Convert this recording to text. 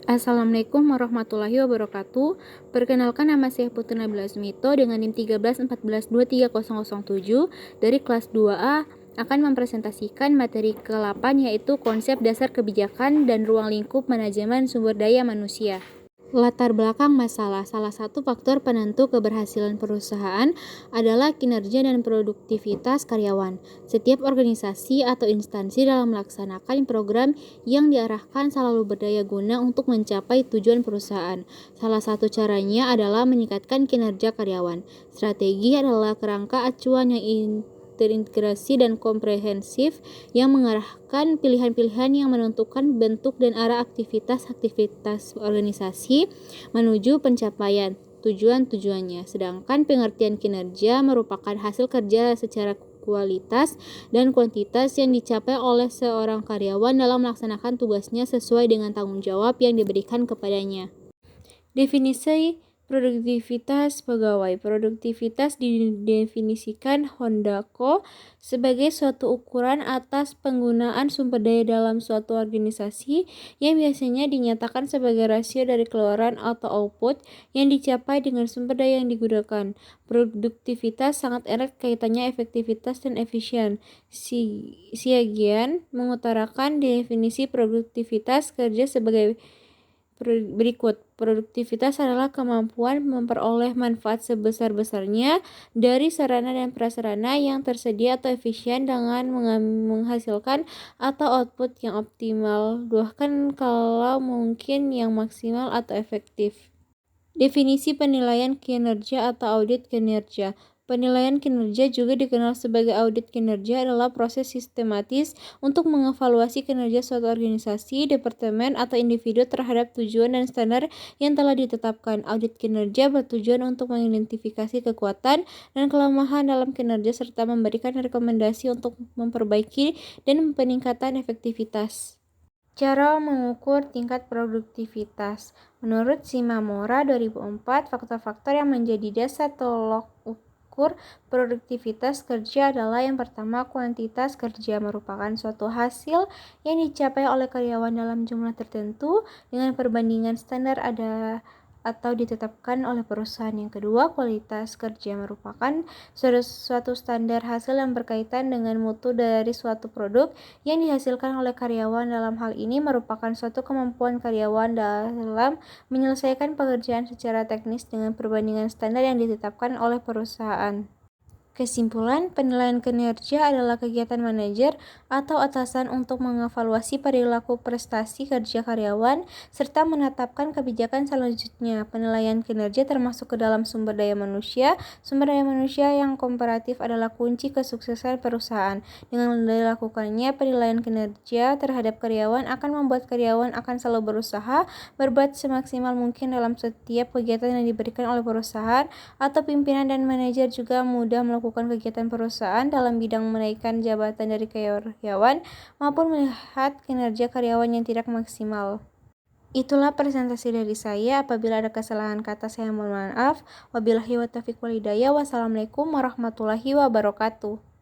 Assalamualaikum warahmatullahi wabarakatuh. Perkenalkan, nama saya Putri Nabila Sumito dengan NIM 1314223007 dari kelas 2A akan mempresentasikan materi ke-8 yaitu konsep dasar kebijakan dan ruang lingkup manajemen sumber daya manusia. Latar belakang masalah. Salah satu faktor penentu keberhasilan perusahaan adalah kinerja dan produktivitas karyawan. Setiap organisasi atau instansi dalam melaksanakan program yang diarahkan selalu berdaya guna untuk mencapai tujuan perusahaan. Salah satu caranya adalah meningkatkan kinerja karyawan. Strategi adalah kerangka acuan yang terintegrasi dan komprehensif yang mengarahkan pilihan-pilihan yang menentukan bentuk dan arah aktivitas-aktivitas organisasi menuju pencapaian tujuan-tujuannya. Sedangkan pengertian kinerja merupakan hasil kerja secara kualitas dan kuantitas yang dicapai oleh seorang karyawan dalam melaksanakan tugasnya sesuai dengan tanggung jawab yang diberikan kepadanya. Definisi produktivitas pegawai. Produktivitas didefinisikan Hondako sebagai suatu ukuran atas penggunaan sumber daya dalam suatu organisasi yang biasanya dinyatakan sebagai rasio dari keluaran atau output yang dicapai dengan sumber daya yang digunakan. Produktivitas sangat erat kaitannya efektivitas dan efisien. Siagian mengutarakan definisi produktivitas kerja sebagai berikut. Produktivitas adalah kemampuan memperoleh manfaat sebesar-besarnya dari sarana dan prasarana yang tersedia atau efisien dengan menghasilkan atau output yang optimal, bahkan kalau mungkin yang maksimal atau efektif. Definisi penilaian kinerja atau audit kinerja. Penilaian kinerja, juga dikenal sebagai audit kinerja, adalah proses sistematis untuk mengevaluasi kinerja suatu organisasi, departemen, atau individu terhadap tujuan dan standar yang telah ditetapkan. Audit kinerja bertujuan untuk mengidentifikasi kekuatan dan kelemahan dalam kinerja serta memberikan rekomendasi untuk memperbaiki dan peningkatan efektivitas. Cara mengukur tingkat produktivitas. Menurut Shimamura 2004, faktor-faktor yang menjadi dasar tolok ukur produktivitas kerja adalah: yang pertama, kuantitas kerja merupakan suatu hasil yang dicapai oleh karyawan dalam jumlah tertentu dengan perbandingan standar ada atau ditetapkan oleh perusahaan. Yang kedua, kualitas kerja merupakan suatu standar hasil yang berkaitan dengan mutu dari suatu produk yang dihasilkan oleh karyawan. Dalam hal ini merupakan suatu kemampuan karyawan dalam menyelesaikan pekerjaan secara teknis dengan perbandingan standar yang ditetapkan oleh perusahaan. Kesimpulan, penilaian kinerja adalah kegiatan manajer atau atasan untuk mengevaluasi perilaku prestasi kerja karyawan serta menetapkan kebijakan selanjutnya. Penilaian kinerja termasuk ke dalam sumber daya manusia. Sumber daya manusia yang komparatif adalah kunci kesuksesan perusahaan. Dengan dilakukannya penilaian kinerja terhadap karyawan akan membuat karyawan akan selalu berusaha berbuat semaksimal mungkin dalam setiap kegiatan yang diberikan oleh perusahaan, atau pimpinan dan manajer juga mudah melakukan kegiatan perusahaan dalam bidang menaikkan jabatan dari karyawan maupun melihat kinerja karyawan yang tidak maksimal. Itulah presentasi dari saya. Apabila ada kesalahan kata, saya mohon maaf. Wabillahi wa taufiq wal hidayah. Wassalamualaikum warahmatullahi wabarakatuh.